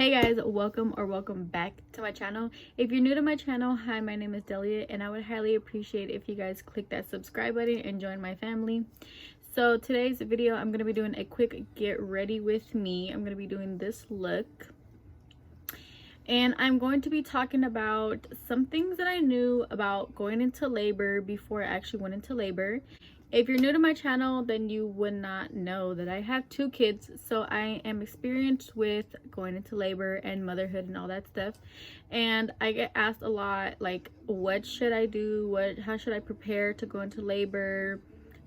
Hey guys, welcome back to my channel. If you're new to my channel, hi, my name is Delia, and I would highly appreciate if you guys click that subscribe button and join my family. So today's video, I'm going to be doing a quick get ready with me. I'm going to be doing this look, and I'm going to be talking about some things that I knew about going into labor before I actually went into labor. If you're new to my channel, then you would not know that I have 2 kids, so I am experienced with going into labor and motherhood and all that stuff. And I get asked a lot, like, what should I do? How should I prepare to go into labor?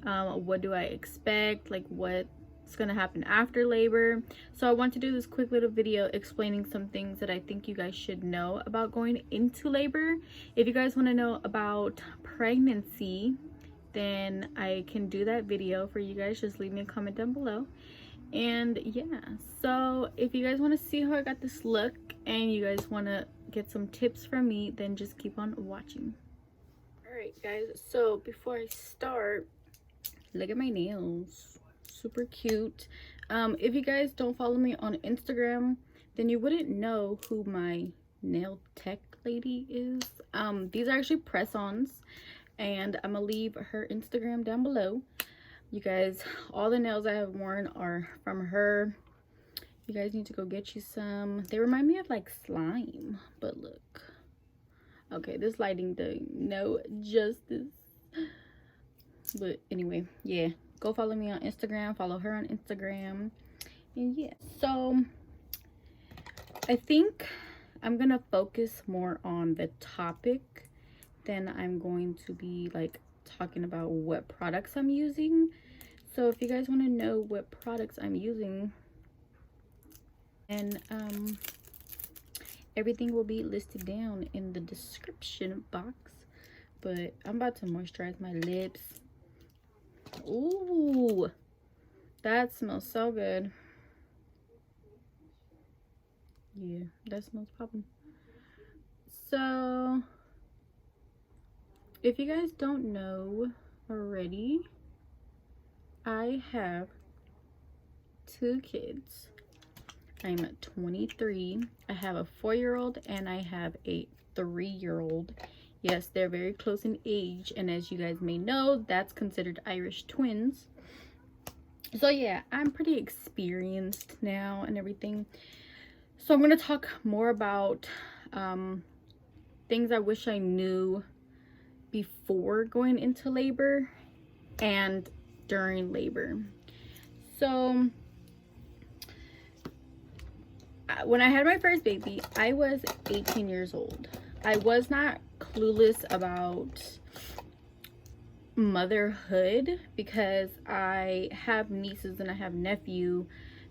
What do I expect? Like, what's gonna happen after labor? So I want to do this quick little video explaining some things that I think you guys should know about going into labor. If you guys want to know about pregnancy, then I can do that video for you guys. Just leave me a comment down below. And yeah, so if you guys want to see how I got this look and you guys want to get some tips from me, then just keep on watching. All right guys, so before I start, look at my nails, super cute. If you guys don't follow me on Instagram, then you wouldn't know who my nail tech lady is. These are actually press-ons, and I'm gonna leave her Instagram down below. You guys, all the nails I have worn are from her. You guys need to go get you some. They remind me of like slime, but look. Okay, this lighting does no justice. But anyway, yeah, go follow me on Instagram, follow her on Instagram. And yeah, so I think I'm gonna focus more on the topic. Then I'm going to be like talking about what products I'm using. So if you guys want to know what products I'm using, and everything will be listed down in the description box. But I'm about to moisturize my lips. Ooh, that smells so good. Yeah, that smells popping. So if you guys don't know already, I have 2 kids. I'm 23. I have a 4-year-old and I have a 3-year-old. Yes, they're very close in age, and as you guys may know, that's considered Irish twins. So yeah, I'm pretty experienced now and everything. So I'm going to talk more about things I wish I knew before going into labor and during labor. So when I had my first baby, I was 18 years old. I was not clueless about motherhood because I have nieces and I have nephew,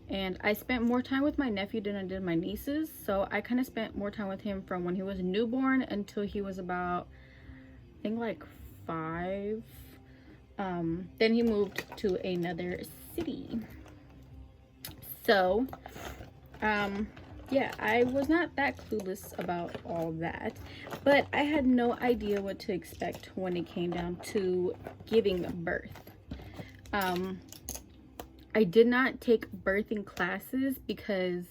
and I spent more time with my nephew than I did my nieces. So I kind of spent more time with him from when he was newborn until he was about, I think, like 5. Then he moved to another city. So yeah, I was not that clueless about all that, but I had no idea what to expect when it came down to giving birth. I did not take birthing classes because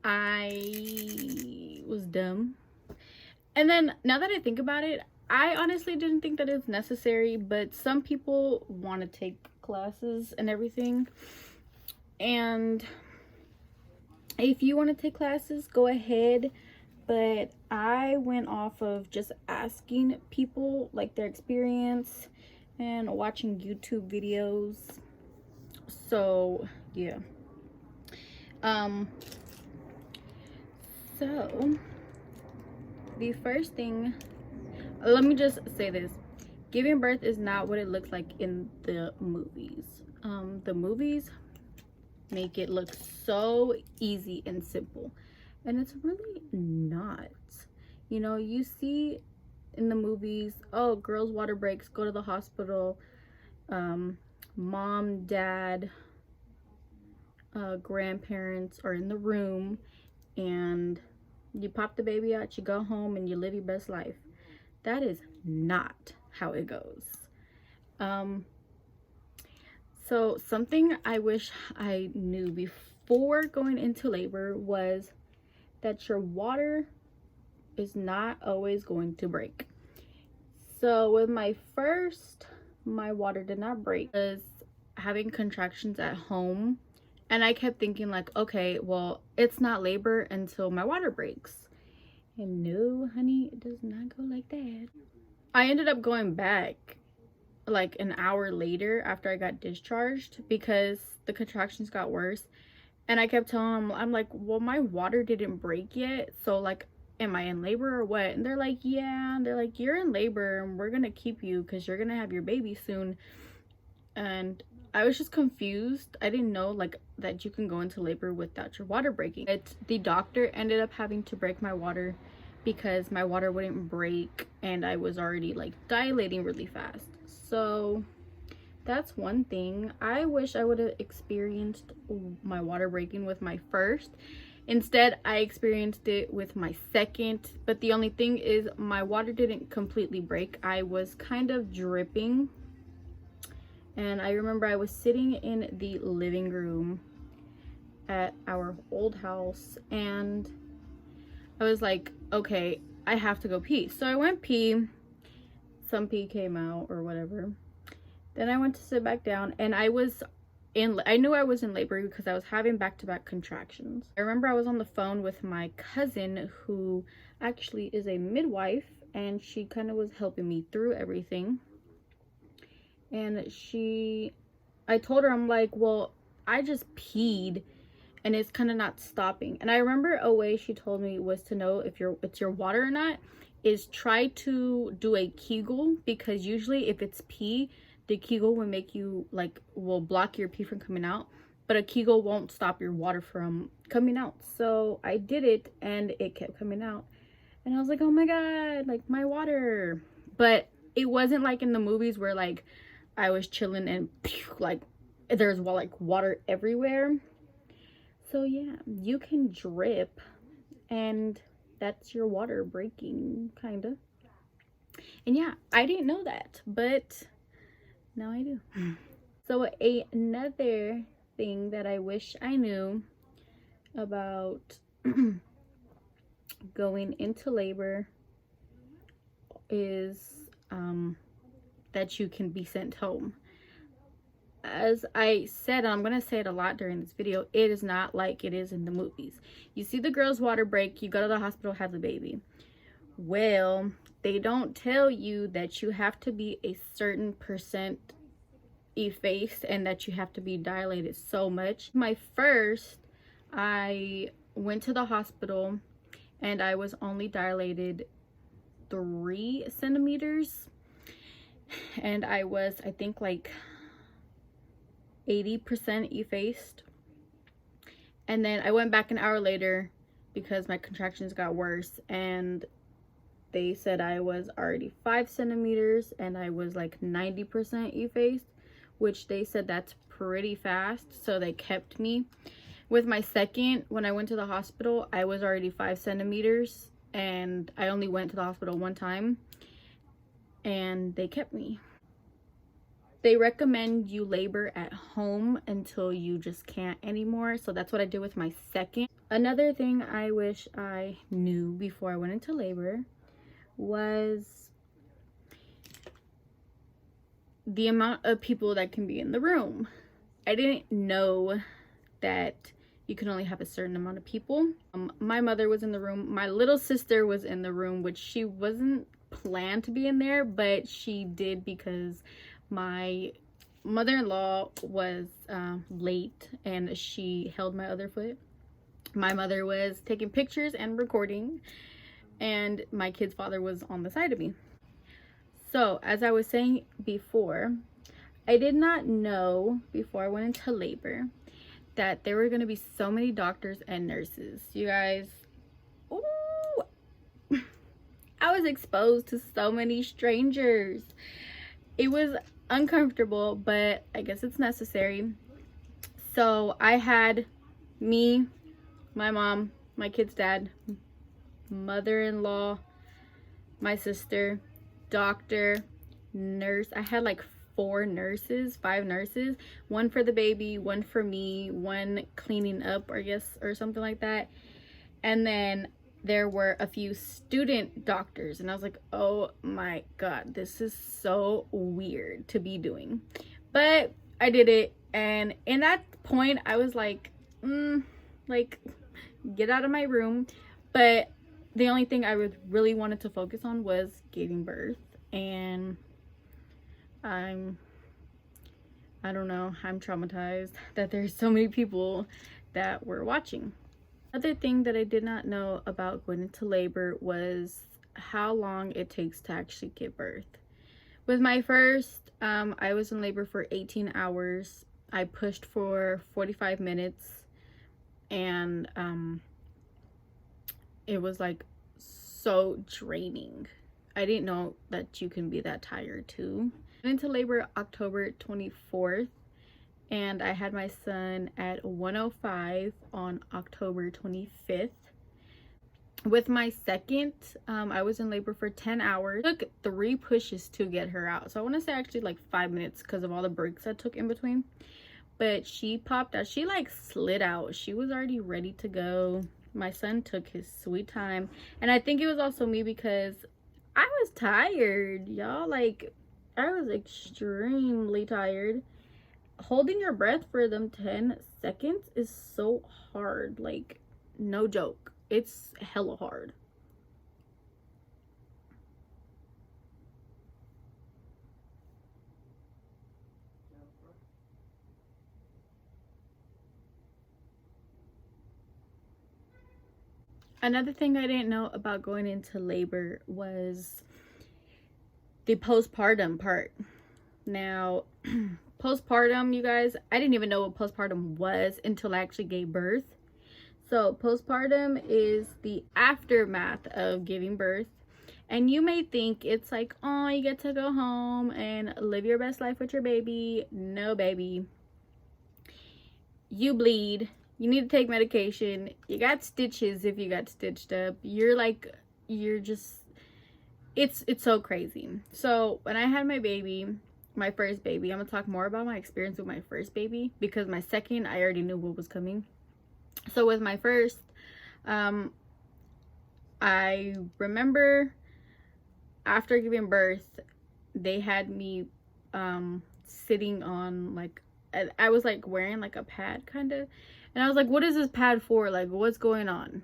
I was dumb. And then now that I think about it, I honestly didn't think that it's necessary, but some people want to take classes and everything. And if you want to take classes, go ahead. But I went off of just asking people, like, their experience and watching YouTube videos. So yeah. So the first thing, let me just say this: giving birth is not what it looks like in the movies. The movies make it look so easy and simple, and it's really not. You know, you see in the movies, oh, girls' water breaks, go to the hospital, mom, dad, grandparents are in the room, and you pop the baby out, you go home, and you live your best life. That is not how it goes. So something I wish I knew before going into labor was that your water is not always going to break. So with my first, my water did not break. I was having contractions at home, and I kept thinking like, okay, well, it's not labor until my water breaks. And no, honey, it does not go like that. I ended up going back like an hour later after I got discharged because the contractions got worse. And I kept telling them, I'm like, well, my water didn't break yet, so like, am I in labor or what? And they're like, yeah. And they're like, you're in labor and we're gonna keep you because you're gonna have your baby soon. And I was just confused. I didn't know like that you can go into labor without your water breaking. The doctor ended up having to break my water because my water wouldn't break and I was already like dilating really fast. So that's one thing. I wish I would have experienced my water breaking with my first. Instead, I experienced it with my second. But the only thing is my water didn't completely break. I was kind of dripping. And I remember I was sitting in the living room at our old house and I was like, okay, I have to go pee. So I went pee. Some pee came out or whatever. Then I went to sit back down and I knew I was in labor because I was having back-to-back contractions. I remember I was on the phone with my cousin who actually is a midwife, and she kind of was helping me through everything. And I told her, I'm like, well, I just peed and it's kind of not stopping. And I remember a way she told me was to know if it's your water or not is try to do a Kegel, because usually if it's pee, the Kegel will make you will block your pee from coming out, but a Kegel won't stop your water from coming out. So I did it and it kept coming out. And I was like, oh my God, like my water. But it wasn't like in the movies where like I was chilling and like there's like water everywhere. So yeah, you can drip and that's your water breaking, kind of. And yeah, I didn't know that, but now I do. So another thing that I wish I knew about going into labor is that you can be sent home. As I said, I'm going to say it a lot during this video, it is not like it is in the movies. You see the girl's water break, you go to the hospital, have the baby. Well, they don't tell you that you have to be a certain percent effaced and that you have to be dilated so much. My first, I went to the hospital and I was only dilated 3 centimeters. And I was, I think, like 80% effaced. And then I went back an hour later because my contractions got worse and they said I was already 5 centimeters and I was like 90% effaced, which they said that's pretty fast, so they kept me. With my second, when I went to the hospital, I was already 5 centimeters and I only went to the hospital one time and they kept me. They recommend you labor at home until you just can't anymore. So that's what I did with my second. Another thing I wish I knew before I went into labor was the amount of people that can be in the room. I didn't know that you can only have a certain amount of people. My mother was in the room. My little sister was in the room, which she wasn't planned to be in there, but she did because my mother-in-law was late and she held my other foot. My mother was taking pictures and recording, and my kid's father was on the side of me. So as I was saying before, I did not know before I went into labor that there were going to be so many doctors and nurses. You guys, ooh, I was exposed to so many strangers. It was uncomfortable, but I guess it's necessary. So I had me, my mom, my kid's dad, mother-in-law, my sister, doctor, nurse. I had like 5 nurses, one for the baby, one for me, one cleaning up, I guess, or something like that. And then there were a few student doctors, and I was like, oh my god, this is so weird to be doing. But I did it, and in that point I was like, like, get out of my room. But the only thing I really wanted to focus on was giving birth. And I don't know, I'm traumatized that there's so many people that were watching. Another thing that I did not know about going into labor was how long it takes to actually give birth. With my first, I was in labor for 18 hours. I pushed for 45 minutes, and it was like so draining. I didn't know that you can be that tired too. I went into labor October 24th, and I had my son at 1:05 on October 25th. With my second, I was in labor for 10 hours. It took 3 pushes to get her out. So I want to say actually like 5 minutes because of all the breaks I took in between. But she popped out. She like slid out. She was already ready to go. My son took his sweet time. And I think it was also me because I was tired, y'all. Like, I was extremely tired. Holding your breath for them 10 seconds is so hard. Like, no joke. It's hella hard. Another thing I didn't know about going into labor was the postpartum part. Now, postpartum, you guys, I didn't even know what postpartum was until I actually gave birth. So postpartum is the aftermath of giving birth. And you may think it's like, oh, you get to go home and live your best life with your baby. No, baby. You bleed. You need to take medication. You got stitches if you got stitched up. You're just, it's so crazy. So when I had my baby, my first baby, I'm gonna talk more about my experience with my first baby, because my second, I already knew what was coming. So with my first, I remember after giving birth, they had me sitting on like, I was like wearing like a pad kind of, and I was like, what is this pad for? Like, what's going on?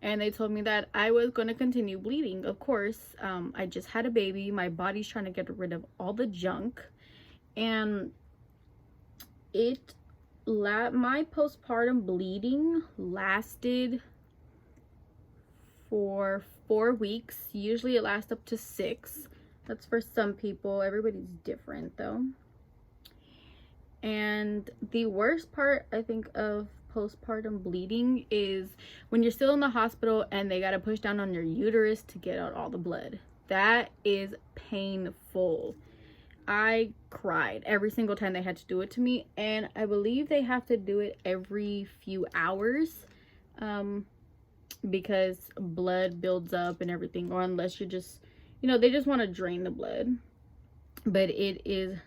And they told me that I was going to continue bleeding. Of course, I just had a baby. My body's trying to get rid of all the junk. And my postpartum bleeding lasted for 4 weeks. Usually it lasts up to 6. That's for some people. Everybody's different though. And the worst part, I think, of postpartum bleeding is when you're still in the hospital and they got to push down on your uterus to get out all the blood. That is painful. I cried every single time they had to do it to me, and I believe they have to do it every few hours because blood builds up and everything, or unless you're just, you know, they just want to drain the blood. But it is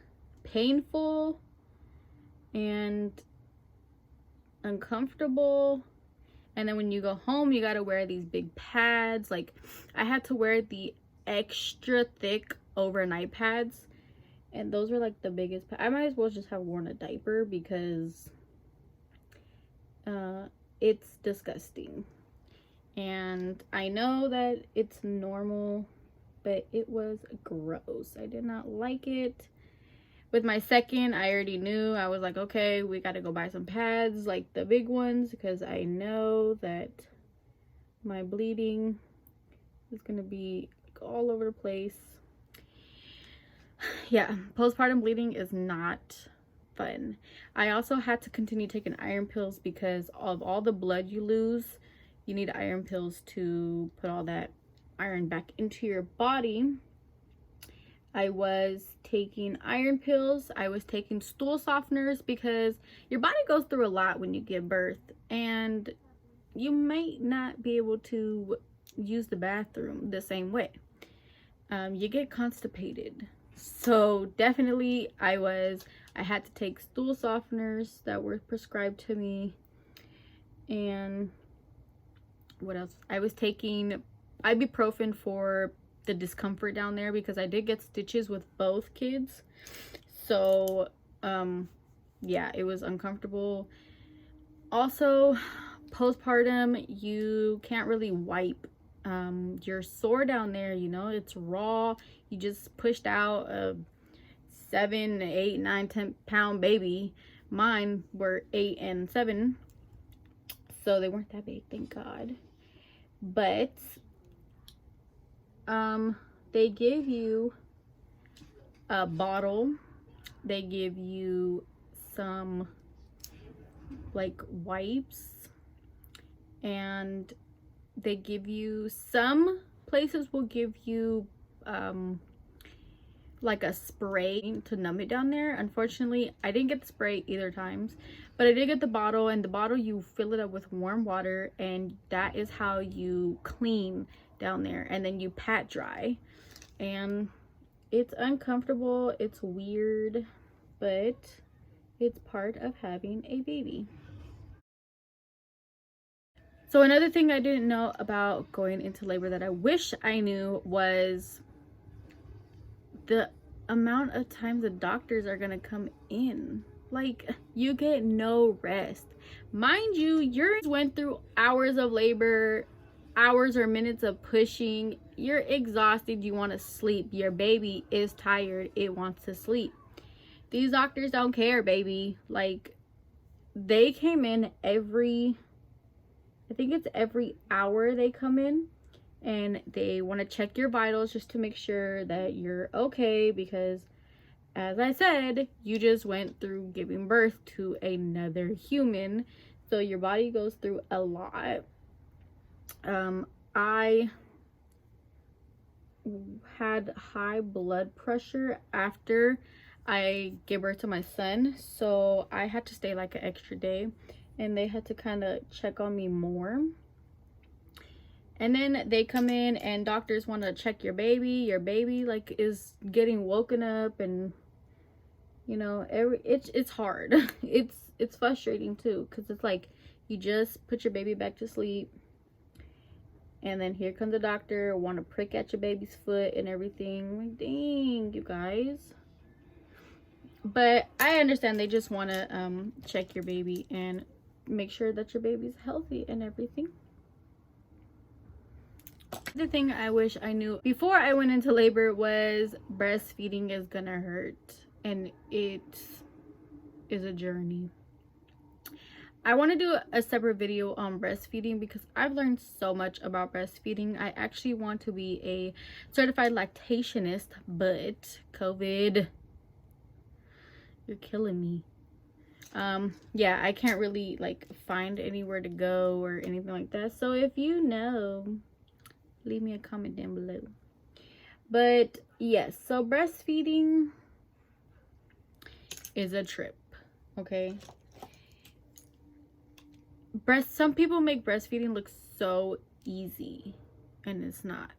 painful and uncomfortable. And then when you go home, you got to wear these big pads. Like, I had to wear the extra thick overnight pads, and those were like the biggest I might as well just have worn a diaper because it's disgusting. And I know that it's normal, but it was gross. I did not like it. With my second, I already knew. I was like, okay, we got to go buy some pads, like the big ones, because I know that my bleeding is going to be all over the place. Yeah, postpartum bleeding is not fun. I also had to continue taking iron pills because of all the blood you lose. You need iron pills to put all that iron back into your body. I was taking iron pills. I was taking stool softeners because your body goes through a lot when you give birth, and you might not be able to use the bathroom the same way. You get constipated. So definitely I had to take stool softeners that were prescribed to me. And what else? I was taking ibuprofen for the discomfort down there because I did get stitches with both kids. So yeah, it was uncomfortable. Also, postpartum, you can't really wipe your sore down there, you know, it's raw. You just pushed out a 7, 8, 9, 10 pound baby. Mine were 8 and 7, so they weren't that big, thank God. But they give you a bottle, they give you some like wipes, and they give you, some places will give you like a spray to numb it down there. Unfortunately, I didn't get the spray either times, but I did get the bottle, and the bottle, you fill it up with warm water, and that is how you clean down there, and then you pat dry. And it's uncomfortable, it's weird, but it's part of having a baby. So another thing I didn't know about going into labor that I wish I knew was the amount of times the doctors are gonna come in. Like, you get no rest. Mind you, yours went through hours of labor, hours or minutes of pushing. You're exhausted, you want to sleep. Your baby is tired, it wants to sleep. These doctors don't care, baby. Like, they came in every, I think it's every hour they come in, and they want to check your vitals just to make sure that you're okay, because as I said, you just went through giving birth to another human, so your body goes through a lot. I had high blood pressure after I gave birth to my son, so I had to stay like an extra day, and they had to kind of check on me more. And then they come in and doctors want to check your baby. Your baby like is getting woken up, and you know, it's hard. It's frustrating too, because it's like you just put your baby back to sleep, and then here comes the doctor, want to prick at your baby's foot and everything. Like, dang, you guys. But I understand, they just want to check your baby and make sure that your baby's healthy and everything. The thing I wish I knew before I went into labor was breastfeeding is gonna hurt, and it is a journey. I want to do a separate video on breastfeeding because I've learned so much about breastfeeding. I actually want to be a certified lactationist, but COVID, you're killing me. Yeah, I can't really like find anywhere to go or anything like that. So if you know, leave me a comment down below. But yes, so breastfeeding is a trip, okay? Some people make breastfeeding look so easy, and it's not.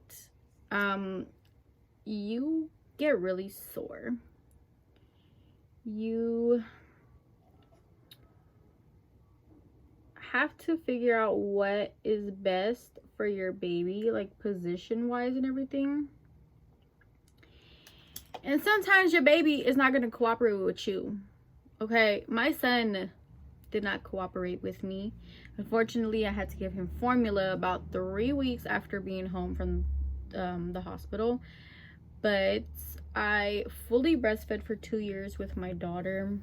You get really sore. You have to figure out what is best for your baby, like position wise and everything. And sometimes your baby is not going to cooperate with you. Okay, my son did not cooperate with me. Unfortunately, I had to give him formula about 3 weeks after being home from the hospital. But I fully breastfed for 2 years with my daughter,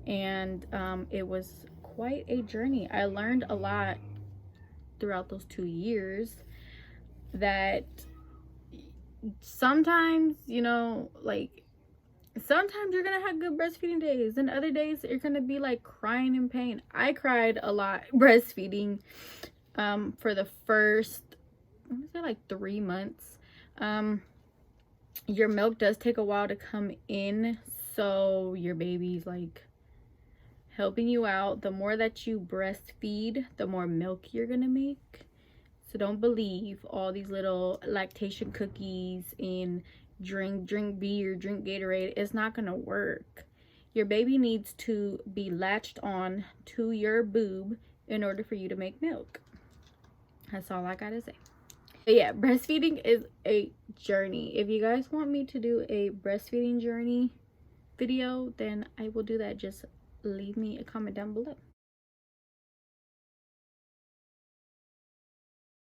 and it was quite a journey. I learned a lot throughout those 2 years, that sometimes, you know, like sometimes you're gonna have good breastfeeding days, and other days you're gonna be like crying in pain. I cried a lot breastfeeding for the first, I want to say like 3 months. Your milk does take a while to come in, so your baby's like helping you out. The more that you breastfeed, the more milk you're gonna make. So don't believe all these little lactation cookies and drink beer, drink Gatorade. It's not gonna work. Your baby needs to be latched on to your boob in order for you to make milk. That's all I gotta say. But yeah, breastfeeding is a journey. If you guys want me to do a breastfeeding journey video, then I will do that. Just leave me a comment down below.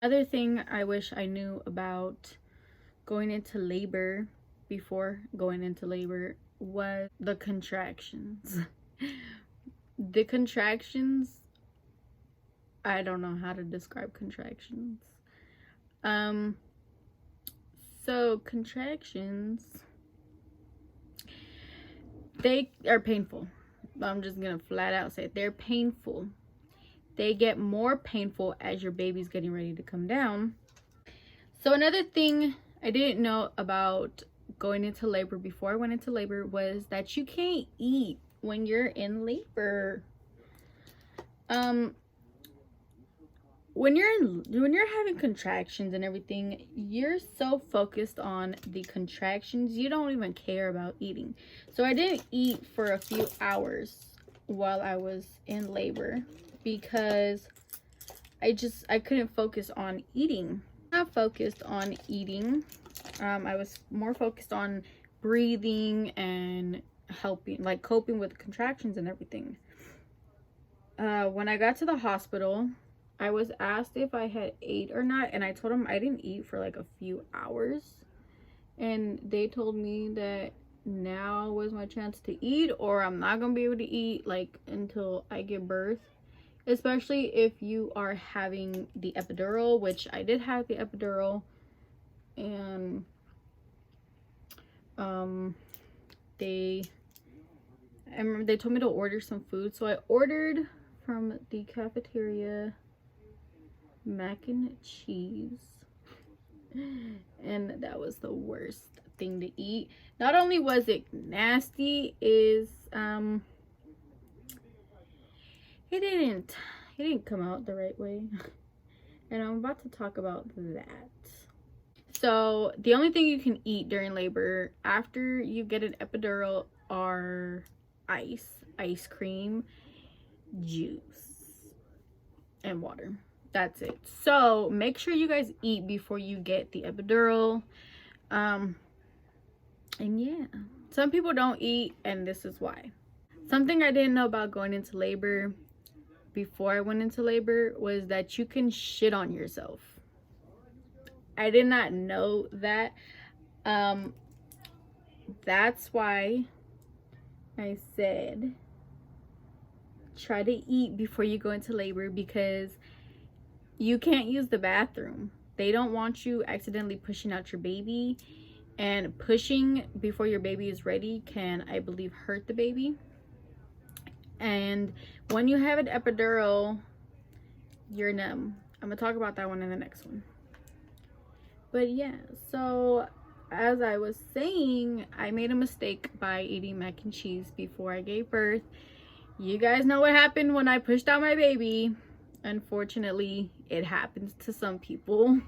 Another thing I wish I knew about going into labor before going into labor was the contractions. The contractions, I don't know how to describe contractions. So contractions, they are painful. I'm just gonna flat out say it. They're painful. They get more painful as your baby's getting ready to come down. So another thing I didn't know about going into labor before I went into labor was that you can't eat when you're in labor. When you're having contractions and everything, you're so focused on the contractions, you don't even care about eating. So I didn't eat for a few hours while I was in labor because I couldn't focus on eating. Not focused on eating. I was more focused on breathing and helping, like coping with contractions and everything. When I got to the hospital, I was asked if I had ate or not, and I told them I didn't eat for like a few hours, and they told me that now was my chance to eat, or I'm not gonna be able to eat like until I give birth, especially if you are having the epidural, which I did have the epidural. And I remember they told me to order some food, so I ordered from the cafeteria mac and cheese, and that was the worst thing to eat. Not only was it nasty, it didn't come out the right way, and I'm about to talk about that. So the only thing you can eat during labor after you get an epidural are ice cream, juice, and water. That's it. So make sure you guys eat before you get the epidural. And yeah, some people don't eat, and this is why. Something I didn't know about going into labor before I went into labor was that you can shit on yourself. I did not know that. That's why I said try to eat before you go into labor, because you can't use the bathroom. They don't want you accidentally pushing out your baby, and pushing before your baby is ready can, I believe, hurt the baby. And when you have an epidural, you're numb. I'm gonna talk about that one in the next one. But yeah, so as I was saying, I made a mistake by eating mac and cheese before I gave birth. You guys know what happened when I pushed out my baby. Unfortunately, it happens to some people.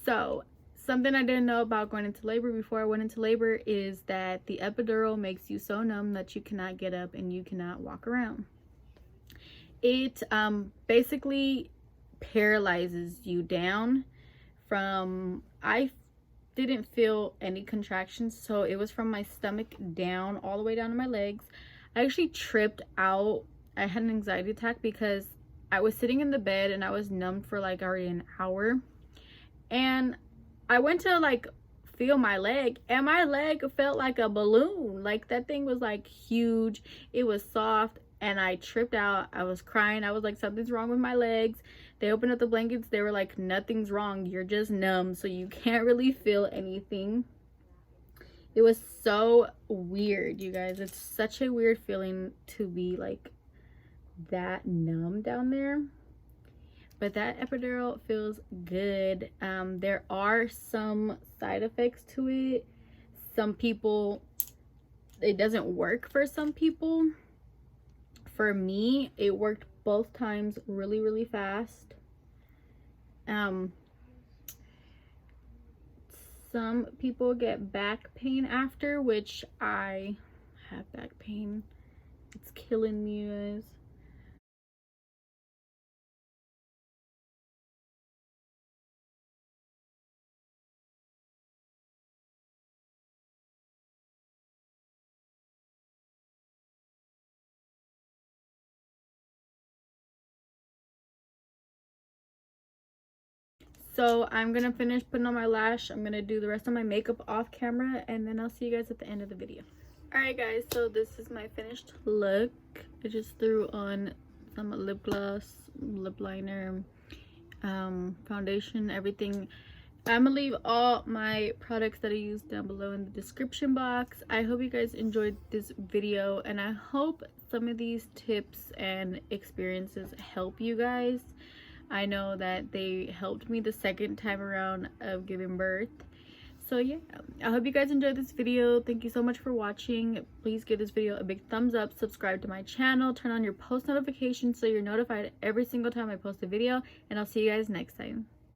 So something I didn't know about going into labor before I went into labor is that the epidural makes you so numb that you cannot get up and you cannot walk around. It basically paralyzes you down. I didn't feel any contractions, so it was from my stomach down all the way down to my legs. I actually tripped out. I had an anxiety attack because I was sitting in the bed and I was numbed for like already an hour, and I went to like feel my leg, and my leg felt like a balloon. Like that thing was like huge, it was soft, and I tripped out. I was crying. I was like, something's wrong with my legs. They opened up the blankets. They were like, nothing's wrong, you're just numb, so you can't really feel anything. It was so weird, you guys. It's such a weird feeling to be like that numb down there. But that epidural feels good. There are some side effects to it. Some people, it doesn't work for some people. For me, it worked both times really, really fast. Some people get back pain after, which I have back pain. It's killing me, you guys. So I'm gonna finish putting on my lash. I'm gonna do the rest of my makeup off camera, and then I'll see you guys at the end of the video. Alright guys, so this is my finished look. I just threw on some lip gloss, lip liner, foundation, everything. I'm gonna leave all my products that I use down below in the description box. I hope you guys enjoyed this video, and I hope some of these tips and experiences help you guys. I know that they helped me the second time around of giving birth. So yeah, I hope you guys enjoyed this video. Thank you so much for watching. Please give this video a big thumbs up, subscribe to my channel, turn on your post notifications so you're notified every single time I post a video, and I'll see you guys next time.